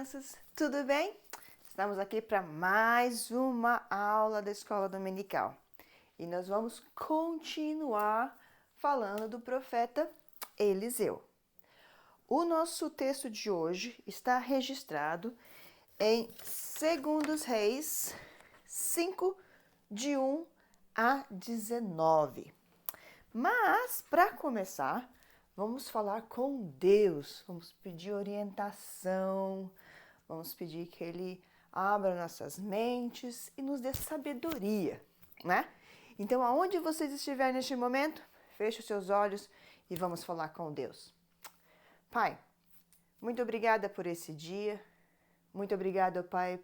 Crianças, tudo bem? Estamos aqui para mais uma aula da Escola Dominical e nós vamos continuar falando do profeta Eliseu. O nosso texto de hoje está registrado em 2 Reis 5, de 1 a 19. Mas, para começar, vamos falar com Deus, vamos pedir orientação, vamos pedir que Ele abra nossas mentes e nos dê sabedoria, né? Então, aonde vocês estiverem neste momento, feche os seus olhos e vamos falar com Deus. Pai, muito obrigada por esse dia, muito obrigada, Pai,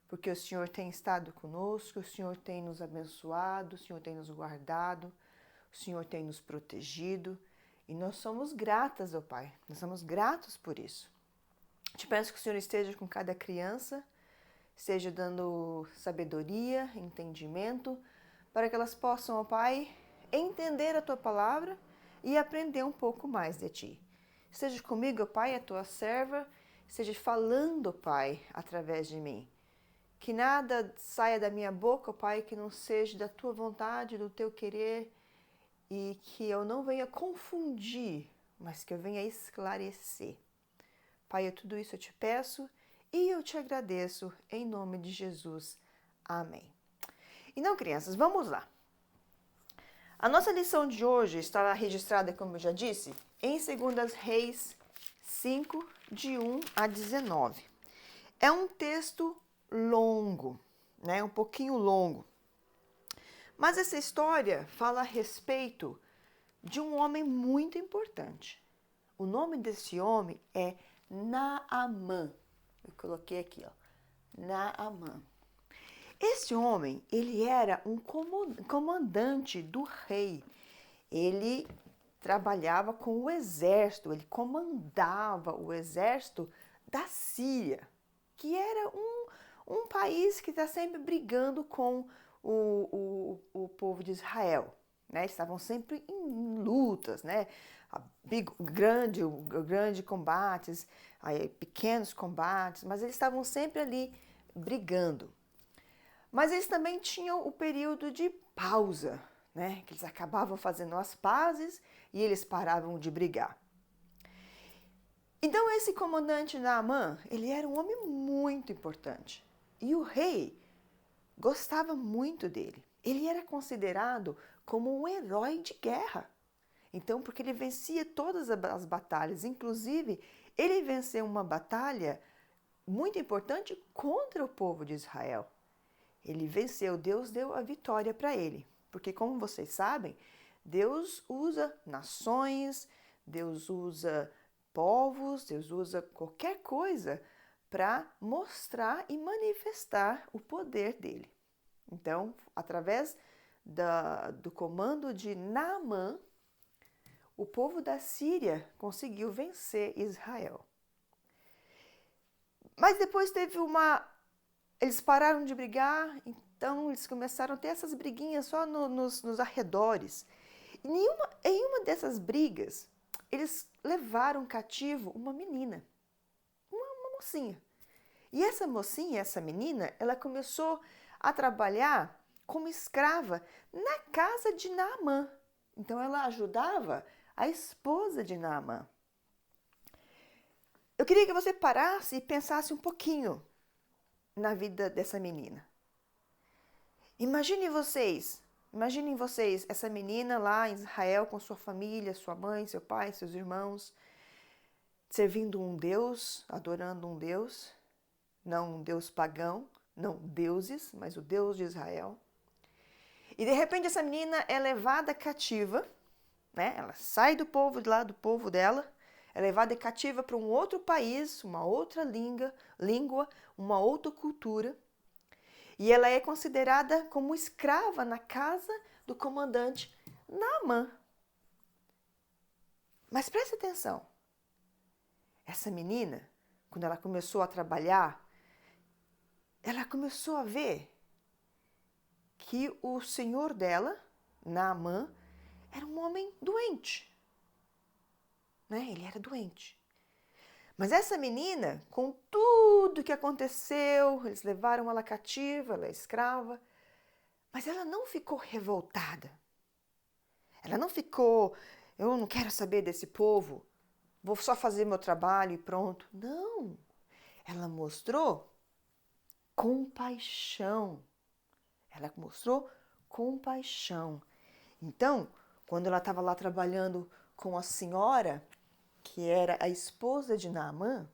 porque o Senhor tem estado conosco, o Senhor tem nos abençoado, o Senhor tem nos guardado, o Senhor tem nos protegido e nós somos gratas, ó Pai, nós somos gratos por isso. Te peço que o Senhor esteja com cada criança, esteja dando sabedoria, entendimento, para que elas possam, ó Pai, entender a Tua palavra e aprender um pouco mais de Ti. Esteja comigo, ó Pai, a Tua serva, esteja falando, ó Pai, através de mim. Que nada saia da minha boca, ó Pai, que não seja da Tua vontade, do Teu querer, e que eu não venha confundir, mas que eu venha esclarecer. Pai, tudo isso eu te peço e eu te agradeço em nome de Jesus. Amém. Então, crianças, vamos lá. A nossa lição de hoje estará registrada, como eu já disse, em 2 Reis 5, de 1 a 19. É um texto longo, né? Um pouquinho longo. Mas essa história fala a respeito de um homem muito importante. O nome desse homem é Naamã. Eu coloquei aqui, ó, Naamã. Esse homem, ele era um comandante do rei. Ele trabalhava com o exército, ele comandava o exército da Síria, que era um país que está sempre brigando com o povo de Israel, né? Estavam sempre em lutas, né? Grande combates, aí, pequenos combates, mas eles estavam sempre ali brigando. Mas eles também tinham o período de pausa, né? Que eles acabavam fazendo as pazes e eles paravam de brigar. Então esse comandante Naamã, ele era um homem muito importante. E o rei gostava muito dele. Ele era considerado como um herói de guerra. Então, porque ele vencia todas as batalhas, inclusive ele venceu uma batalha muito importante contra o povo de Israel. Ele venceu, Deus deu a vitória para ele. Porque, como vocês sabem, Deus usa nações, Deus usa povos, Deus usa qualquer coisa para mostrar e manifestar o poder dele. Então, através do comando de Naamã, o povo da Síria conseguiu vencer Israel. Mas depois teve eles pararam de brigar, então eles começaram a ter essas briguinhas só nos arredores. E em uma dessas brigas, eles levaram cativo uma menina, uma mocinha. E essa mocinha, essa menina, ela começou a trabalhar como escrava na casa de Naamã. Então ela ajudava a esposa de Naamã. Eu queria que você parasse e pensasse um pouquinho na vida dessa menina. Imaginem vocês essa menina lá em Israel com sua família, sua mãe, seu pai, seus irmãos, servindo um Deus, adorando um Deus, não um Deus pagão, não deuses, mas o Deus de Israel. E de repente essa menina é levada cativa, né? Ela sai do povo dela, é levada cativa para um outro país, uma outra língua, uma outra cultura. E ela é considerada como escrava na casa do comandante Naamã. Mas preste atenção. Essa menina, quando ela começou a trabalhar, ela começou a ver que o senhor dela, Naamã, era um homem doente. Né? Ele era doente. Mas essa menina, com tudo que aconteceu, eles levaram ela cativa, ela é escrava, mas ela não ficou revoltada. Ela não ficou, eu não quero saber desse povo, vou só fazer meu trabalho e pronto. Não, ela mostrou compaixão. Ela mostrou compaixão. Então, quando ela estava lá trabalhando com a senhora, que era a esposa de Naamã,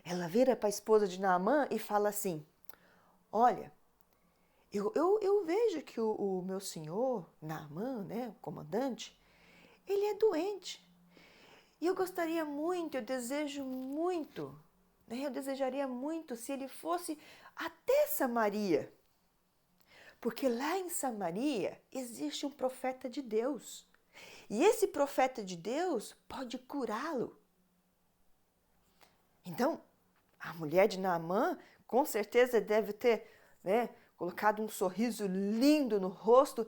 ela vira para a esposa de Naamã e fala assim, olha, eu vejo que o meu senhor, Naamã, né, o comandante, ele é doente. E eu gostaria muito, eu desejo muito, né, eu desejaria muito se ele fosse até Samaria. Porque lá em Samaria existe um profeta de Deus. E esse profeta de Deus pode curá-lo. Então, a mulher de Naamã com certeza deve ter, né, colocado um sorriso lindo no rosto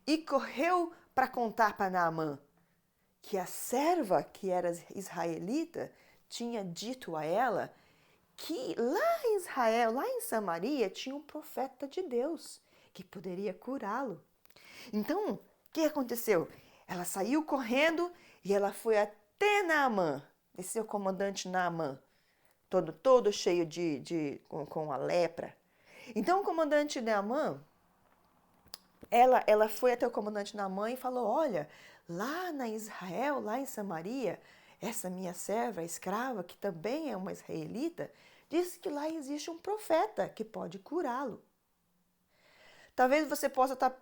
e correu para contar para Naamã que a serva, que era israelita, tinha dito a ela que lá em Israel, lá em Samaria, tinha um profeta de Deus que poderia curá-lo. Então, o que aconteceu? Ela saiu correndo e ela foi até Naamã, esse é o comandante Naamã, todo cheio com a lepra. Então, o comandante Naamã, ela foi até o comandante Naamã e falou, olha, lá na Israel, lá em Samaria, essa minha serva, a escrava, que também é uma israelita, disse que lá existe um profeta que pode curá-lo. Talvez você possa estar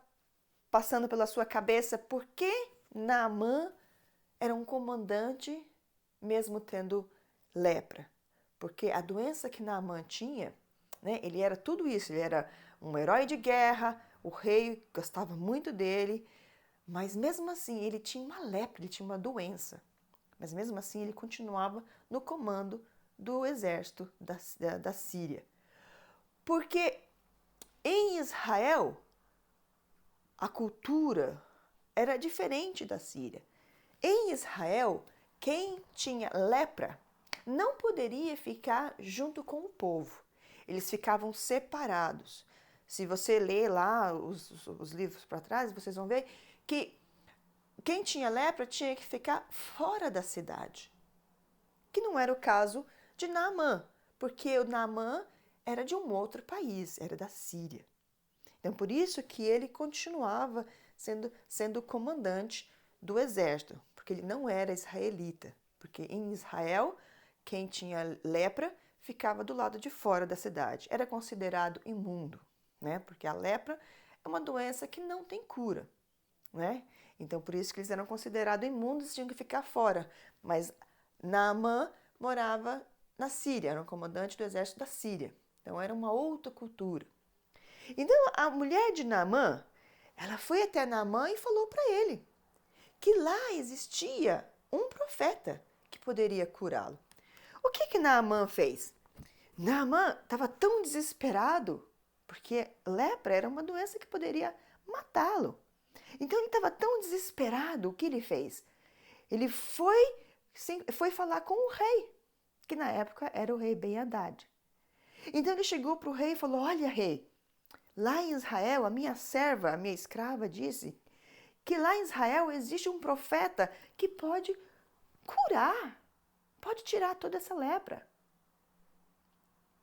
passando pela sua cabeça por que Naamã era um comandante mesmo tendo lepra. Porque a doença que Naamã tinha, né, ele era tudo isso, ele era um herói de guerra, o rei gostava muito dele, mas mesmo assim ele tinha uma lepra, ele tinha uma doença. Mas mesmo assim ele continuava no comando do exército da Síria. Porque em Israel, a cultura era diferente da Síria. Em Israel, quem tinha lepra não poderia ficar junto com o povo. Eles ficavam separados. Se você ler lá os livros para trás, vocês vão ver que quem tinha lepra tinha que ficar fora da cidade. Que não era o caso de Naamã, porque o Naamã era de um outro país, era da Síria. Então, por isso que ele continuava sendo comandante do exército, porque ele não era israelita. Porque em Israel, quem tinha lepra ficava do lado de fora da cidade. Era considerado imundo, né? Porque a lepra é uma doença que não tem cura, né? Então, por isso que eles eram considerados imundos e tinham que ficar fora. Mas Naamã morava na Síria, era um comandante do exército da Síria. Então, era uma outra cultura. Então, a mulher de Naamã, ela foi até Naamã e falou para ele que lá existia um profeta que poderia curá-lo. O que Naamã fez? Naamã estava tão desesperado, porque lepra era uma doença que poderia matá-lo. Então, ele estava tão desesperado, o que ele fez? Ele foi falar com o rei, que na época era o rei Ben-Hadad. Então, ele chegou para o rei e falou, olha, rei, lá em Israel, a minha serva, a minha escrava, disse que lá em Israel existe um profeta que pode curar, pode tirar toda essa lepra.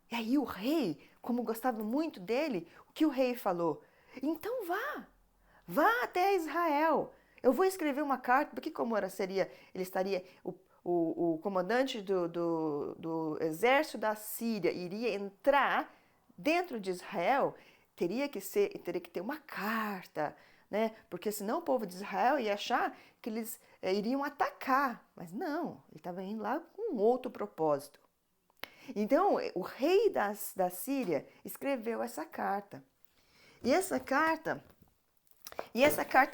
E aí o rei, como gostava muito dele, o que o rei falou? Então vá até Israel. Eu vou escrever uma carta, porque como seria, ele estaria, o comandante do exército da Síria iria entrar dentro de Israel, teria que ter uma carta, né? Porque senão o povo de Israel ia achar que eles iriam atacar. Mas não, ele estava indo lá com um outro propósito. Então, o rei da Síria escreveu essa carta. E essa carta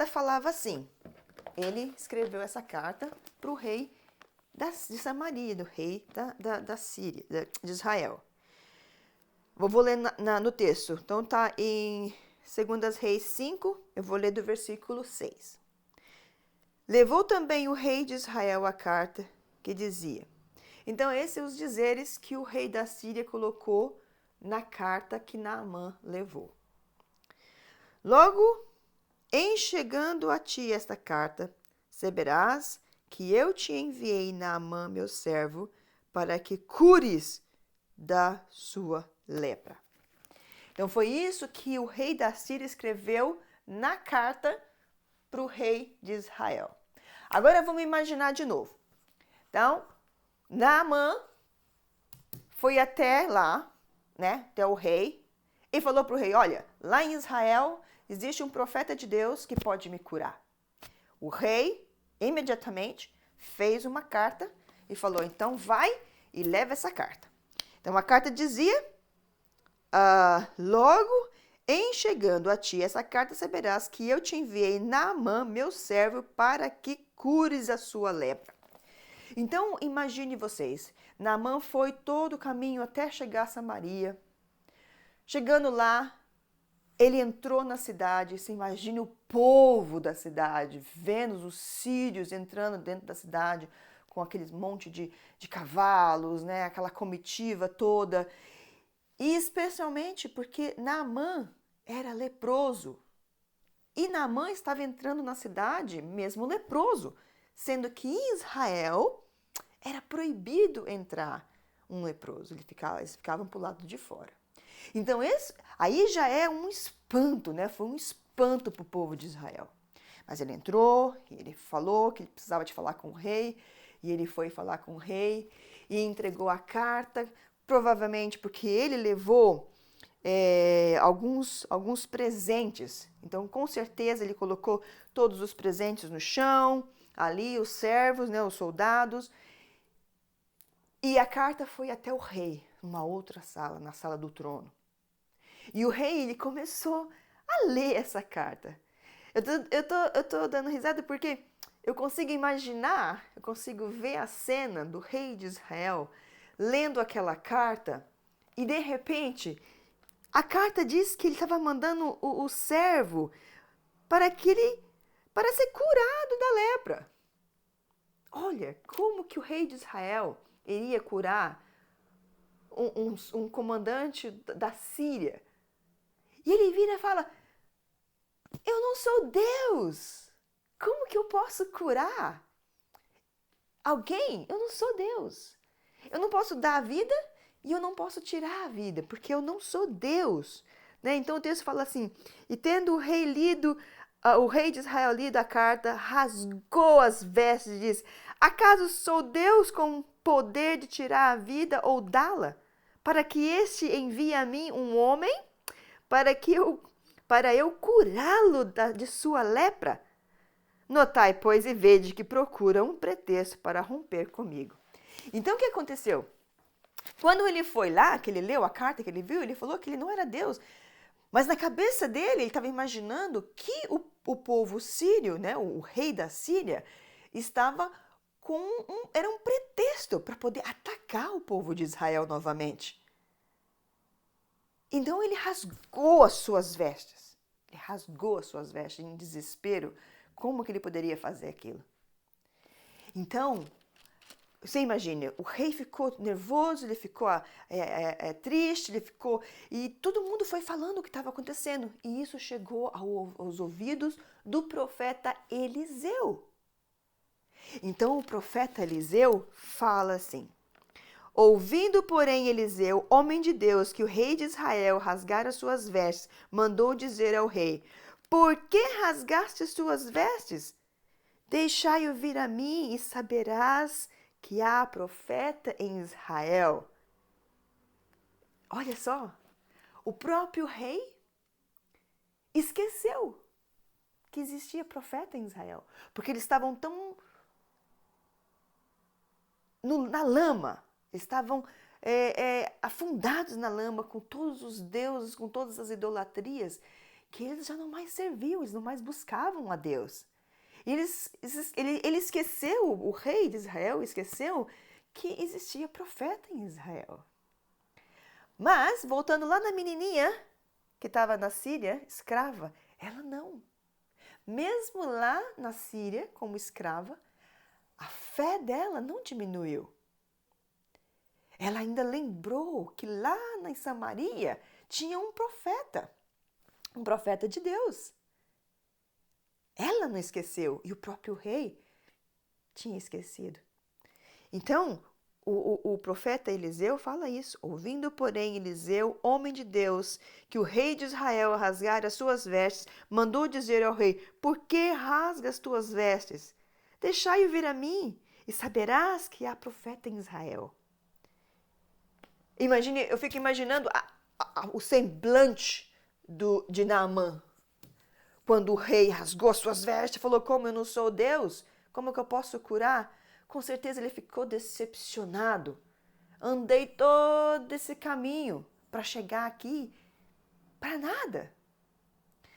falava assim, ele escreveu essa carta para o rei de Samaria, do rei da Síria, de Israel. Vou ler no texto. Então está em 2 Reis 5, eu vou ler do versículo 6. Levou também o rei de Israel a carta que dizia, Então, esses são os dizeres que o rei da Síria colocou na carta que Naamã levou. Logo, em chegando a ti esta carta, saberás que eu te enviei Naamã, meu servo, para que cures da sua lepra. Então, foi isso que o rei da Síria escreveu na carta para o rei de Israel. Agora, vamos imaginar de novo. Então, Naamã foi até lá, né, até o rei, e falou para o rei, olha, lá em Israel existe um profeta de Deus que pode me curar. O rei, imediatamente, fez uma carta e falou, então vai e leva essa carta. Então, a carta dizia, logo em chegando a ti essa carta, saberás que eu te enviei Naamã, meu servo, para que cures a sua lepra. Então, imagine vocês, Naamã foi todo o caminho até chegar a Samaria. Chegando lá, ele entrou na cidade, se imagine o povo da cidade, vendo os sírios entrando dentro da cidade, com aqueles monte de cavalos, né, aquela comitiva toda. E especialmente porque Naamã era leproso. E Naamã estava entrando na cidade mesmo leproso, sendo que em Israel era proibido entrar um leproso, eles ficavam para o lado de fora. Então, aí já é um espanto, né? Foi um espanto para o povo de Israel. Mas ele entrou, e ele falou que ele precisava de falar com o rei, e ele foi falar com o rei e entregou a carta, provavelmente porque ele levou alguns presentes. Então, com certeza, ele colocou todos os presentes no chão, ali, os servos, né, os soldados. E a carta foi até o rei, numa outra sala, na sala do trono. E o rei, ele começou a ler essa carta. Eu tô dando risada porque eu consigo imaginar, eu consigo ver a cena do rei de Israel lendo aquela carta e, de repente, a carta diz que ele estava mandando o servo para ser curado da lepra. Olha, como que o rei de Israel iria curar um comandante da Síria? E ele vira e fala, eu não sou Deus. Como que eu posso curar alguém? Eu não sou Deus. Eu não posso dar a vida e eu não posso tirar a vida, porque eu não sou Deus. Né? Então o texto fala assim, e tendo o rei de Israel lido a carta, rasgou as vestes e diz, acaso sou Deus com poder de tirar a vida ou dá-la? Para que este envie a mim um homem, para eu curá-lo de sua lepra? Notai, pois, e vede que procura um pretexto para romper comigo. Então, o que aconteceu? Quando ele foi lá, que ele leu a carta, que ele viu, ele falou que ele não era Deus. Mas na cabeça dele, ele estava imaginando que o povo sírio, né, o rei da Síria, estava era um pretexto para poder atacar o povo de Israel novamente. Então ele rasgou as suas vestes. Ele rasgou as suas vestes em desespero. Como que ele poderia fazer aquilo? Então, você imagina, o rei ficou nervoso, ele ficou triste, ele ficou... E todo mundo foi falando o que estava acontecendo. E isso chegou aos ouvidos do profeta Eliseu. Então o profeta Eliseu fala assim, ouvindo, porém, Eliseu, homem de Deus, que o rei de Israel rasgara suas vestes, mandou dizer ao rei, por que rasgaste suas vestes? Deixai-o vir a mim e saberás que há profeta em Israel. Olha só, o próprio rei esqueceu que existia profeta em Israel, porque eles estavam tão na lama, estavam afundados na lama com todos os deuses, com todas as idolatrias, que eles já não mais serviam, eles não mais buscavam a Deus. Ele esqueceu, o rei de Israel esqueceu que existia profeta em Israel. Mas, voltando lá na menininha que estava na Síria, escrava, ela não. Mesmo lá na Síria, como escrava, a fé dela não diminuiu. ela ainda lembrou que lá em Samaria tinha um profeta de Deus. Ela não esqueceu e o próprio rei tinha esquecido. Então, o profeta Eliseu fala isso. Ouvindo, porém, Eliseu, homem de Deus, que o rei de Israel rasgara as suas vestes, mandou dizer ao rei: por que rasgas tuas vestes? Deixai-o vir a mim, e saberás que há profeta em Israel. Imagine, eu fico imaginando o semblante de Naamã. Quando o rei rasgou suas vestes e falou: como eu não sou Deus, como que eu posso curar? Com certeza ele ficou decepcionado. Andei todo esse caminho para chegar aqui para nada.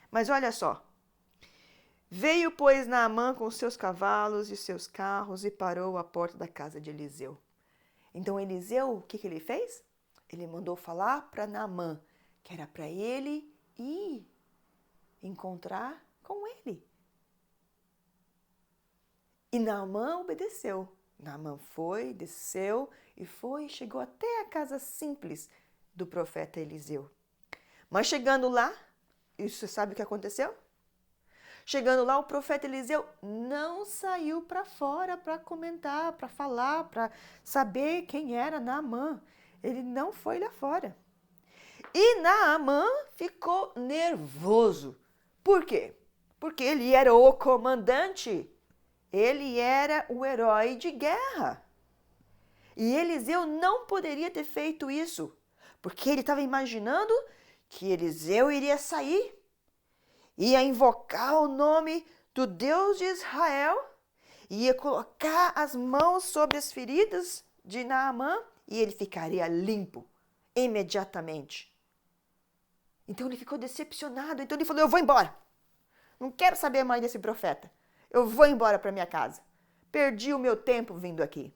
Mas olha só. Veio, pois, Naamã com seus cavalos e seus carros e parou à porta da casa de Eliseu. Então Eliseu, o que ele fez? Ele mandou falar para Naamã que era para ele ir encontrar com ele. E Naamã obedeceu. Naamã foi, desceu e chegou até a casa simples do profeta Eliseu. Mas chegando lá, e você sabe o que aconteceu? Chegando lá, o profeta Eliseu não saiu para fora para comentar, para falar, para saber quem era Naamã. Ele não foi lá fora. E Naamã ficou nervoso. Por quê? Porque ele era o comandante. Ele era o herói de guerra. E Eliseu não poderia ter feito isso, porque ele estava imaginando que Eliseu iria sair, ia invocar o nome do Deus de Israel, ia colocar as mãos sobre as feridas de Naamã e ele ficaria limpo imediatamente. Então ele ficou decepcionado, então ele falou: eu vou embora, não quero saber mais desse profeta. Eu vou embora para minha casa. Perdi o meu tempo vindo aqui.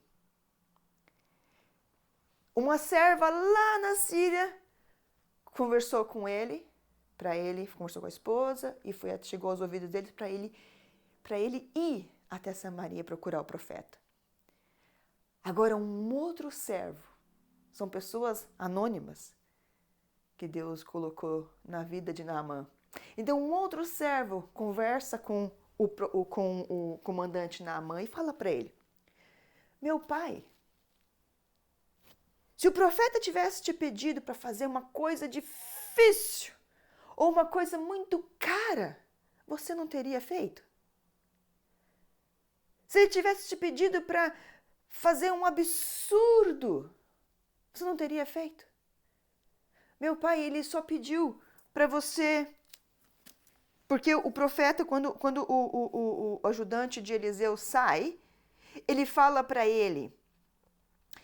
Uma serva lá na Síria conversou com ele, conversou com a esposa e chegou aos ouvidos dele para ele ir até Samaria procurar o profeta. Agora um outro servo, são pessoas anônimas que Deus colocou na vida de Naamã. Então um outro servo conversa com o comandante Naamã e fala para ele: meu pai, se o profeta tivesse te pedido para fazer uma coisa difícil ou uma coisa muito cara, você não teria feito? Se ele tivesse te pedido para fazer um absurdo, você não teria feito? Meu pai, ele só pediu para você... Porque o profeta, quando o ajudante de Eliseu sai, ele fala para ele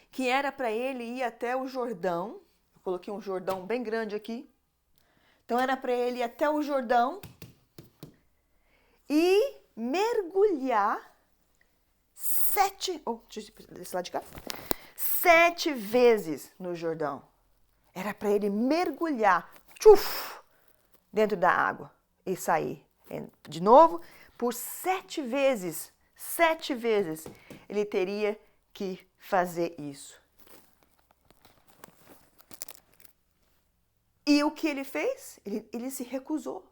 que era para ele ir até o Jordão. Eu coloquei um Jordão bem grande aqui. Então era para ele ir até o Jordão e mergulhar 7 vezes no Jordão. Era para ele mergulhar dentro da água e sair de novo por 7 vezes. 7 vezes ele teria que fazer isso. E o que ele fez? Ele se recusou.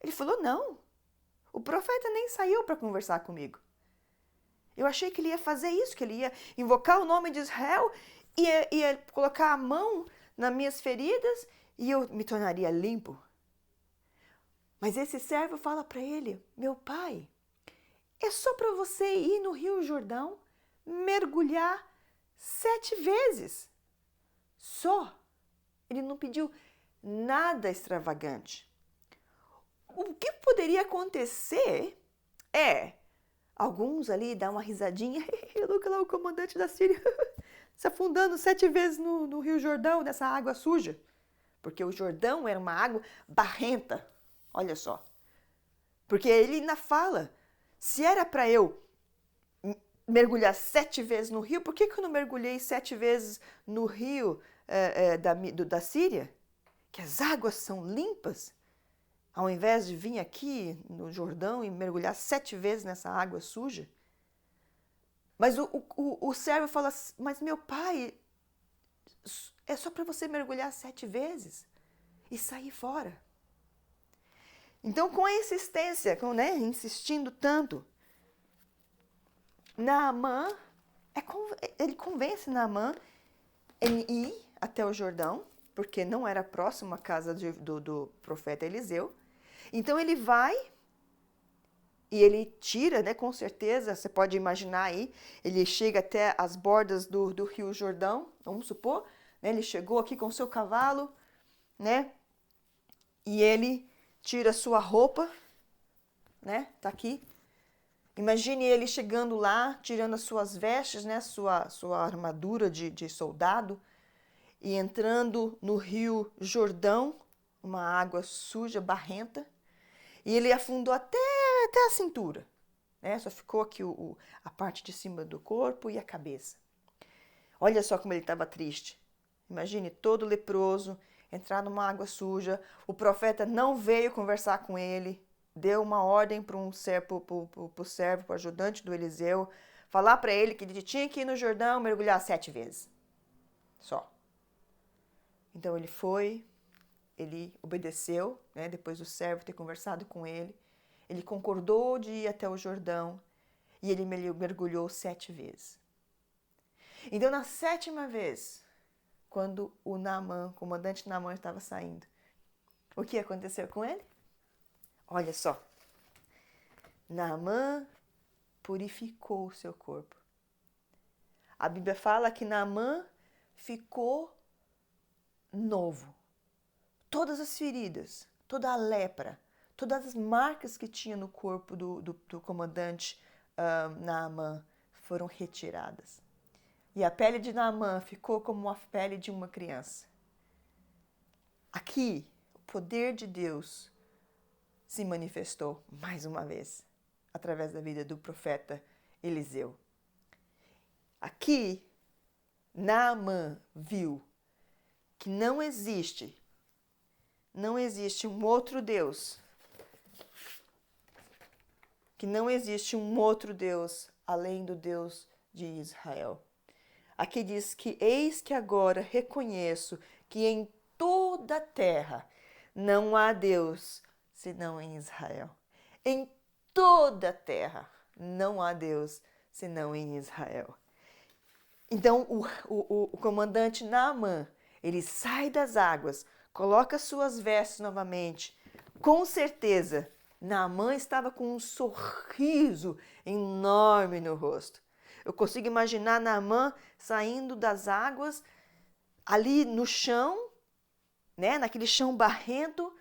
Ele falou: não, o profeta nem saiu para conversar comigo. Eu achei que ele ia fazer isso, que ele ia invocar o nome de Israel, ia colocar a mão nas minhas feridas e eu me tornaria limpo. Mas esse servo fala para ele: meu pai, é só para você ir no Rio Jordão, mergulhar 7 vezes. Só. Ele não pediu nada extravagante. O que poderia acontecer é alguns ali dar uma risadinha. Olha lá o comandante da Síria se afundando 7 vezes no Rio Jordão, nessa água suja. Porque o Jordão era uma água barrenta. Olha só. Porque ele ainda fala: se era para eu mergulhar 7 vezes no rio, por que eu não mergulhei 7 vezes no rio da Síria? Que as águas são limpas, ao invés de vir aqui no Jordão e mergulhar 7 vezes nessa água suja. Mas o servo fala: mas meu pai, é só para você mergulhar 7 vezes e sair fora. Então, com a insistência, insistindo tanto, Naamã, ele convence Naamã em ir até o Jordão, porque não era próximo à casa do profeta Eliseu. Então ele vai e ele tira, com certeza, você pode imaginar aí, ele chega até as bordas do Rio Jordão, vamos supor, ele chegou aqui com o seu cavalo, e ele tira sua roupa, tá aqui. Imagine ele chegando lá, tirando as suas vestes, sua armadura de soldado, e entrando no Rio Jordão, uma água suja, barrenta, e ele afundou até a cintura, só ficou aqui a parte de cima do corpo e a cabeça. Olha só como ele estava triste. Imagine todo leproso, entrar numa água suja, o profeta não veio conversar com ele, deu uma ordem para o servo, para o ajudante do Eliseu, falar para ele que ele tinha que ir no Jordão mergulhar 7 vezes. Só. Então ele foi, ele obedeceu, depois do servo ter conversado com ele, ele concordou de ir até o Jordão e ele mergulhou 7 vezes. Então na 7ª vez, quando o comandante Naamã estava saindo, o que aconteceu com ele? Olha só, Naamã purificou o seu corpo. A Bíblia fala que Naamã ficou novo. Todas as feridas, toda a lepra, todas as marcas que tinha no corpo do comandante Naamã foram retiradas. E a pele de Naamã ficou como a pele de uma criança. Aqui, o poder de Deus se manifestou mais uma vez, através da vida do profeta Eliseu. Aqui, Naamã viu que não existe um outro Deus, além do Deus de Israel. Aqui diz que eis que agora reconheço que em toda a terra não há Deus senão em Israel. Em toda a terra não há Deus senão em Israel. Então o comandante Naamã, ele sai das águas, coloca suas vestes novamente. Com certeza, Naamã estava com um sorriso enorme no rosto. Eu consigo imaginar Naamã saindo das águas, ali no chão, naquele chão barrento,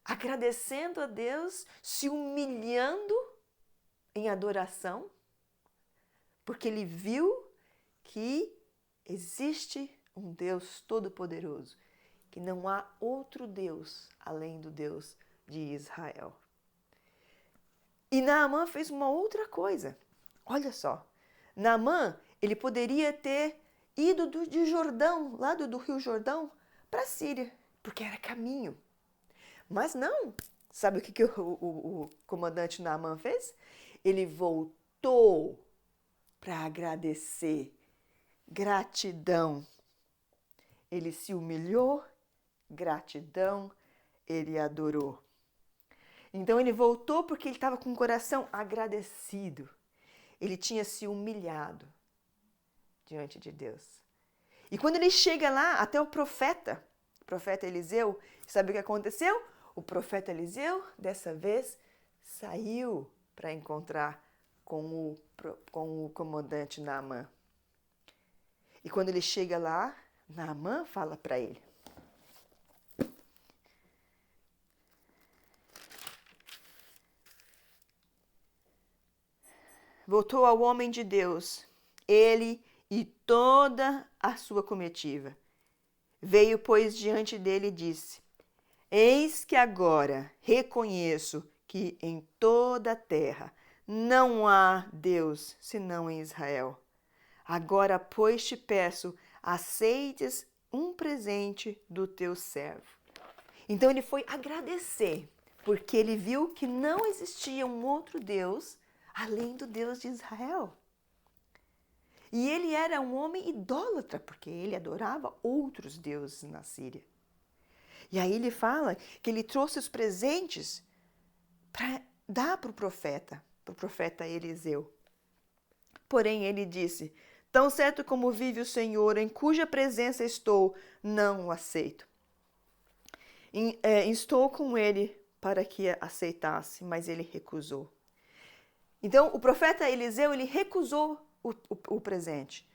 agradecendo a Deus, se humilhando em adoração, porque ele viu que existe um Deus todo-poderoso, que não há outro Deus além do Deus de Israel. E Naamã fez uma outra coisa. Olha só, Naamã, ele poderia ter ido de Jordão, lá do Rio Jordão, para a Síria, porque era caminho. Mas não. Sabe o que o comandante Naamã fez? Ele voltou para agradecer. Gratidão. Ele se humilhou, gratidão, ele adorou. Então ele voltou porque ele estava com o coração agradecido. Ele tinha se humilhado diante de Deus. E quando ele chega lá, até o profeta Eliseu, sabe o que aconteceu? O profeta Eliseu, dessa vez, saiu para encontrar com o comandante Naamã. E quando ele chega lá, Naamã fala para ele: voltou ao homem de Deus, ele e toda a sua comitiva. Veio, pois, diante dele e disse: eis que agora reconheço que em toda a terra não há Deus senão em Israel. Agora, pois, te peço, aceites um presente do teu servo. Então ele foi agradecer, porque ele viu que não existia um outro Deus além do Deus de Israel. E ele era um homem idólatra, porque ele adorava outros deuses na Síria. E aí ele fala que ele trouxe os presentes para dar para o profeta Eliseu. Porém ele disse, tão certo como vive o Senhor, em cuja presença estou, não o aceito. Estou com ele para que aceitasse, mas ele recusou. Então o profeta Eliseu, ele recusou o presente,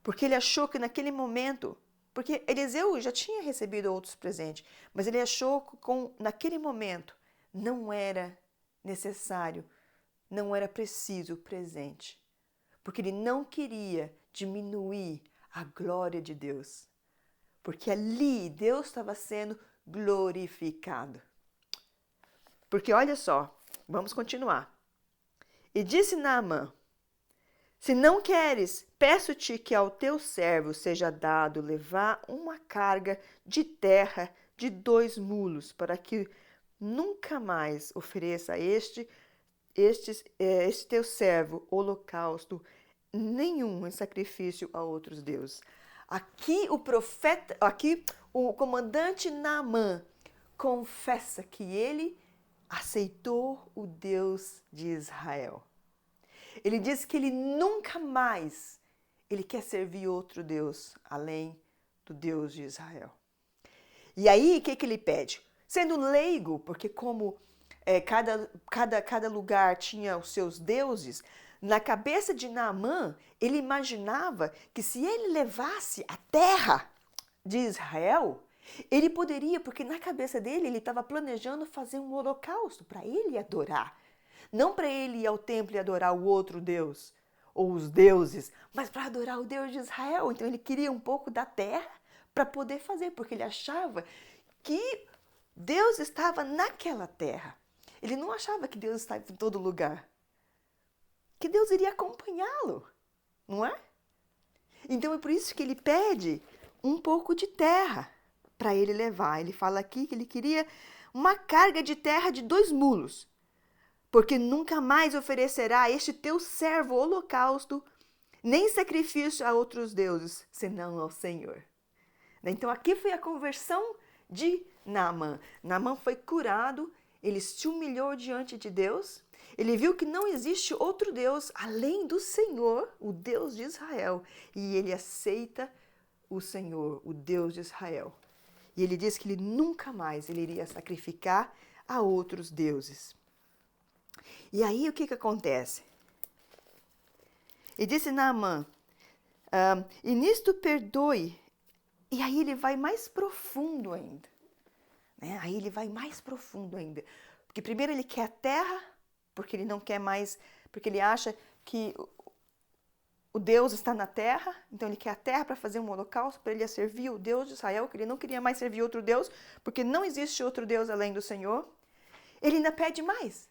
porque ele achou que naquele momento, porque Eliseu já tinha recebido outros presentes, mas ele achou que naquele momento não era necessário, não era preciso o presente, porque ele não queria diminuir a glória de Deus, porque ali Deus estava sendo glorificado. Porque olha só, vamos continuar. E disse Naamã, se não queres, peço-te que ao teu servo seja dado levar uma carga de terra de 2 mulos, para que nunca mais ofereça a este teu servo holocausto nenhum em sacrifício a outros deuses. Aqui o comandante Naamã confessa que ele aceitou o Deus de Israel. Ele diz que ele nunca mais ele quer servir outro Deus além do Deus de Israel. E aí, o que ele pede? Sendo leigo, porque como cada lugar tinha os seus deuses, na cabeça de Naamã, ele imaginava que se ele levasse a terra de Israel, ele poderia, porque na cabeça dele ele estava planejando fazer um holocausto para ele adorar. Não para ele ir ao templo e adorar o outro Deus, ou os deuses, mas para adorar o Deus de Israel. Então ele queria um pouco da terra para poder fazer, porque ele achava que Deus estava naquela terra. Ele não achava que Deus estava em todo lugar. Que Deus iria acompanhá-lo, não é? Então é por isso que ele pede um pouco de terra para ele levar. Ele fala aqui que ele queria uma carga de terra de 2 mulos. Porque nunca mais oferecerá a este teu servo holocausto, nem sacrifício a outros deuses, senão ao Senhor. Então aqui foi a conversão de Naamã. Naamã foi curado, ele se humilhou diante de Deus, ele viu que não existe outro Deus além do Senhor, o Deus de Israel, e ele aceita o Senhor, o Deus de Israel. E ele diz que ele nunca mais ele iria sacrificar a outros deuses. E aí o que acontece? E disse Naamã, e nisto perdoe. E aí ele vai mais profundo ainda. Né? Aí ele vai mais profundo ainda. Porque primeiro ele quer a terra, porque ele não quer mais, porque ele acha que o Deus está na terra, então ele quer a terra para fazer um holocausto, para ele servir o Deus de Israel, que ele não queria mais servir outro Deus, porque não existe outro Deus além do Senhor. Ele ainda pede mais.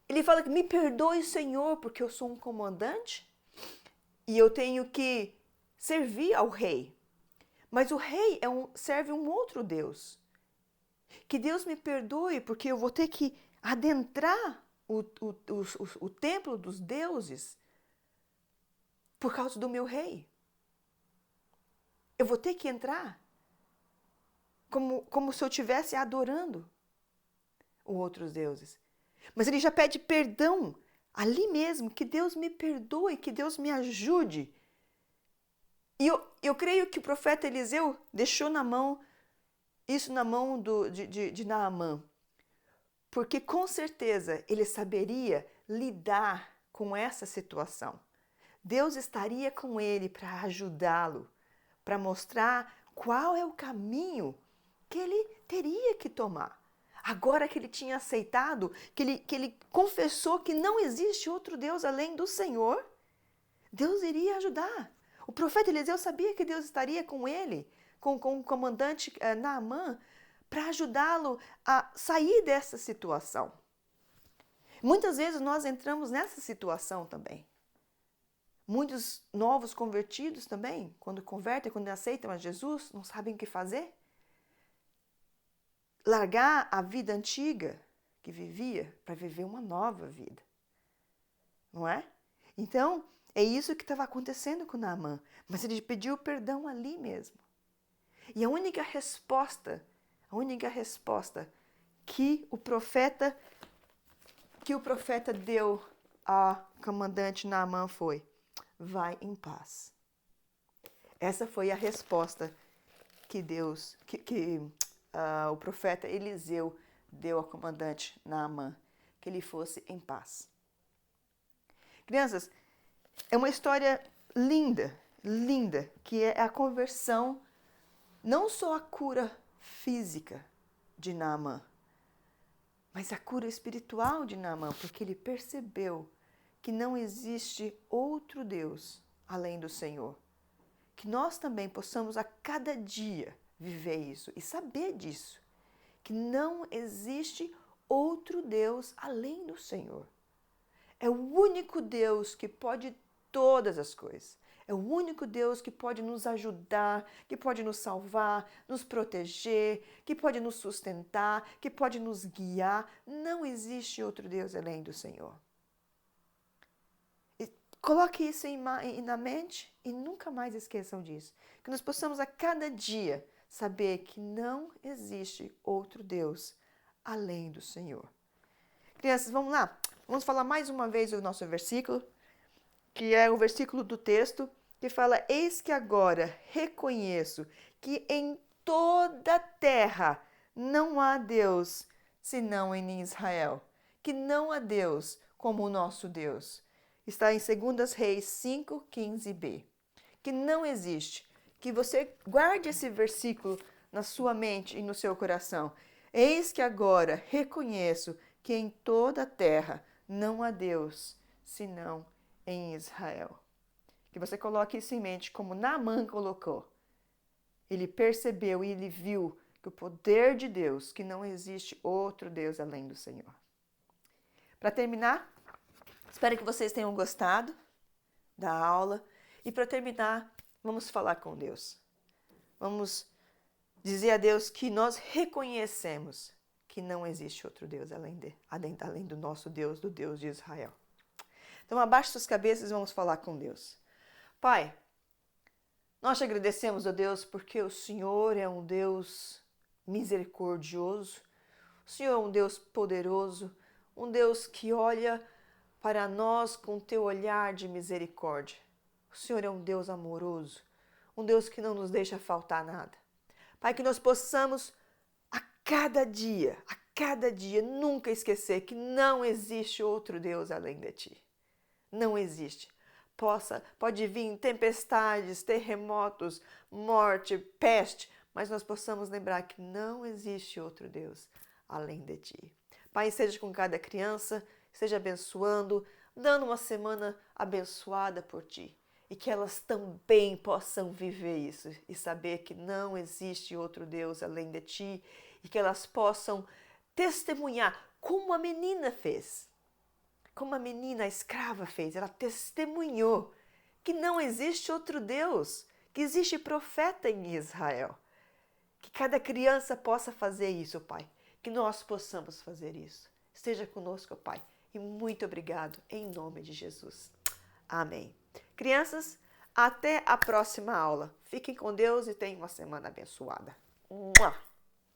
Ele fala que me perdoe, Senhor, porque eu sou um comandante e eu tenho que servir ao rei. Mas o rei serve um outro Deus. Que Deus me perdoe, porque eu vou ter que adentrar o templo dos deuses por causa do meu rei. Eu vou ter que entrar como se eu estivesse adorando os outros deuses. Mas ele já pede perdão ali mesmo, que Deus me perdoe, que Deus me ajude. E eu creio que o profeta Eliseu deixou isso na mão de Naamã, porque com certeza ele saberia lidar com essa situação. Deus estaria com ele para ajudá-lo, para mostrar qual é o caminho que ele teria que tomar. Agora que ele tinha aceitado, que ele confessou que não existe outro Deus além do Senhor, Deus iria ajudar. O profeta Eliseu sabia que Deus estaria com ele, com o comandante Naamã, para ajudá-lo a sair dessa situação. Muitas vezes nós entramos nessa situação também. Muitos novos convertidos também, quando convertem, quando aceitam a Jesus, não sabem o que fazer. Largar a vida antiga que vivia para viver uma nova vida, não é? Então, É isso que estava acontecendo com Naamã. Mas ele pediu perdão ali mesmo. E a única resposta que o profeta deu ao comandante Naamã foi: vai em paz. Essa foi a resposta que o profeta Eliseu deu ao comandante Naamã, que ele fosse em paz. Crianças, é uma história linda, que é a conversão, não só a cura física de Naamã, mas a cura espiritual de Naamã, porque ele percebeu que não existe outro Deus além do Senhor. Que nós também possamos a cada dia viver isso e saber disso, que não existe outro Deus além do Senhor. É o único Deus que pode todas as coisas. É o único Deus que pode nos ajudar, que pode nos salvar, nos proteger, que pode nos sustentar, que pode nos guiar. Não existe outro Deus além do Senhor. E coloque isso na mente e nunca mais esqueçam disso. Que nós possamos a cada dia saber que não existe outro Deus além do Senhor. Crianças, vamos lá? Vamos falar mais uma vez o nosso versículo, que é o versículo do texto, que fala: eis que agora reconheço que em toda a terra não há Deus senão em Israel, que não há Deus como o nosso Deus. Está em 2 Reis 5:15b. Que não existe. Que você guarde esse versículo na sua mente e no seu coração. Eis que agora reconheço que em toda a terra não há Deus senão em Israel. Que você coloque isso em mente como Naamã colocou. Ele percebeu e ele viu que o poder de Deus, que não existe outro Deus além do Senhor. Para terminar, espero que vocês tenham gostado da aula. E para terminar, vamos falar com Deus. Vamos dizer a Deus que nós reconhecemos que não existe outro Deus além do nosso Deus, do Deus de Israel. Então, abaixe suas cabeças e vamos falar com Deus. Pai, nós te agradecemos, ó Deus, porque o Senhor é um Deus misericordioso, o Senhor é um Deus poderoso, um Deus que olha para nós com teu olhar de misericórdia. O Senhor é um Deus amoroso, um Deus que não nos deixa faltar nada. Pai, que nós possamos a cada dia, nunca esquecer que não existe outro Deus além de ti. Não existe. Pode vir tempestades, terremotos, morte, peste, mas nós possamos lembrar que não existe outro Deus além de ti. Pai, seja com cada criança, esteja abençoando, dando uma semana abençoada por ti. E que elas também possam viver isso e saber que não existe outro Deus além de ti. E que elas possam testemunhar como a menina fez. Como a menina, a escrava fez. Ela testemunhou que não existe outro Deus, que existe profeta em Israel. Que cada criança possa fazer isso, Pai. Que nós possamos fazer isso. Esteja conosco, Pai. E muito obrigado, em nome de Jesus. Amém. Crianças, até a próxima aula. Fiquem com Deus e tenham uma semana abençoada. Mua!